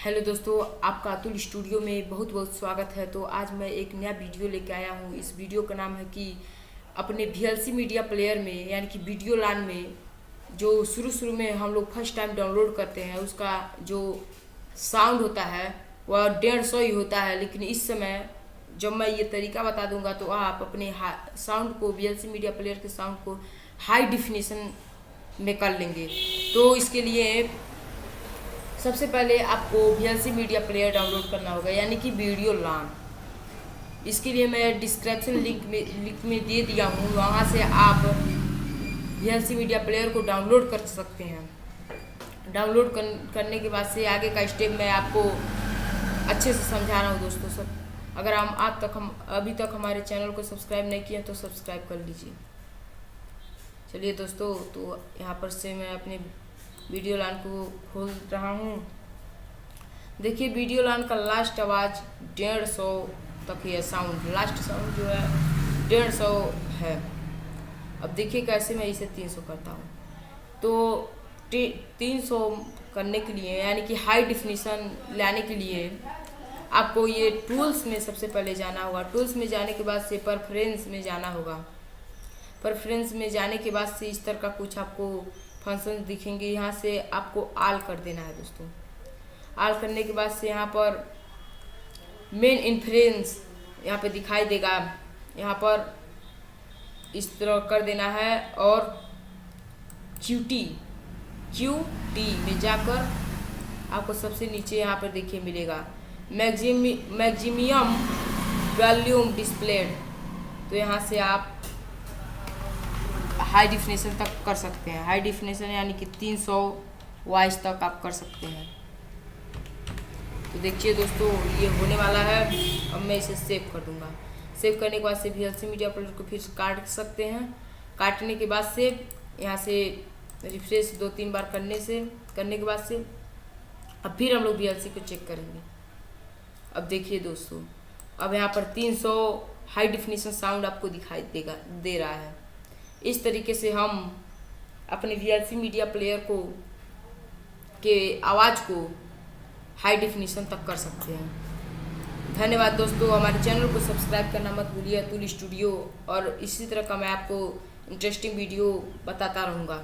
Hello दोस्तों, आपका Atul studio में बहुत बहुत स्वागत है। तो आज मैं एक नया वीडियो लेके आया हूँ। इस वीडियो का नाम है कि अपने VLC मीडिया प्लेयर में यानी कि वीडियो लान में जो शुरू में हम लोग फर्स्ट टाइम डाउनलोड करते हैं उसका जो साउंड होता है वह 150 ही होता है। लेकिन इस समय जब मैं ये तरीका बता दूंगा तो आप अपने साउंड को VLC मीडिया प्लेयर के साउंड को हाई डिफिनीशन में कर लेंगे। तो इसके लिए सबसे पहले आपको VLC मीडिया प्लेयर डाउनलोड करना होगा यानी कि वीडियो लान। इसके लिए मैं डिस्क्रिप्शन लिंक में दे दिया हूँ, वहाँ से आप VLC मीडिया प्लेयर को डाउनलोड कर सकते हैं। डाउनलोड करने के बाद से आगे का स्टेप मैं आपको अच्छे से समझा रहा हूँ दोस्तों। सब अगर हम अभी तक हमारे चैनल को सब्सक्राइब नहीं किए तो सब्सक्राइब कर लीजिए। चलिए दोस्तों, तो यहाँ पर से मैं अपने वीडियो लान को खोल रहा हूँ। देखिए वीडियो लान का लास्ट आवाज़ 150 तक है। लास्ट साउंड जो है 150 है। अब देखिए कैसे मैं इसे 300 करता हूँ। तो 300 करने के लिए यानी कि हाई डिफिनीशन लाने के लिए आपको ये टूल्स में सबसे पहले जाना होगा। टूल्स में जाने के बाद से प्रेफरेंस में जाना होगा। प्रेफरेंस में जाने के बाद से इस तरह का कुछ आपको फंक्शन दिखेंगे। यहाँ से आपको ऑल कर देना है दोस्तों। ऑल करने के बाद से यहाँ पर मेन इन्फ्लुएंस यहाँ पे दिखाई देगा, यहाँ पर इस तरह कर देना है। और QT में जाकर आपको सबसे नीचे यहाँ पर देखिए मिलेगा मैक्सिमम वॉल्यूम डिस्प्लेड। तो यहाँ से आप हाई डिफिनेशन तक कर सकते हैं। हाई डिफिनेशन यानी कि 300 वॉइस तक आप कर सकते हैं। तो देखिए दोस्तों ये होने वाला है। अब मैं इसे सेव कर दूंगा। सेव करने के बाद से VLC मीडिया प्लेयर को फिर काट सकते हैं। काटने के बाद से यहाँ से रिफ्रेश 2-3 बार करने के बाद से अब फिर हम लोग VLC को चेक करेंगे। अब देखिए दोस्तों, अब यहाँ पर 300 हाई डिफिनेशन साउंड आपको दिखाई दे रहा है। इस तरीके से हम अपने VLC मीडिया प्लेयर के आवाज़ को हाई डिफिनीशन तक कर सकते हैं। धन्यवाद दोस्तों। हमारे चैनल को सब्सक्राइब करना मत भूलिए, अतुल स्टूडियो। और इसी तरह का मैं आपको इंटरेस्टिंग वीडियो बताता रहूँगा।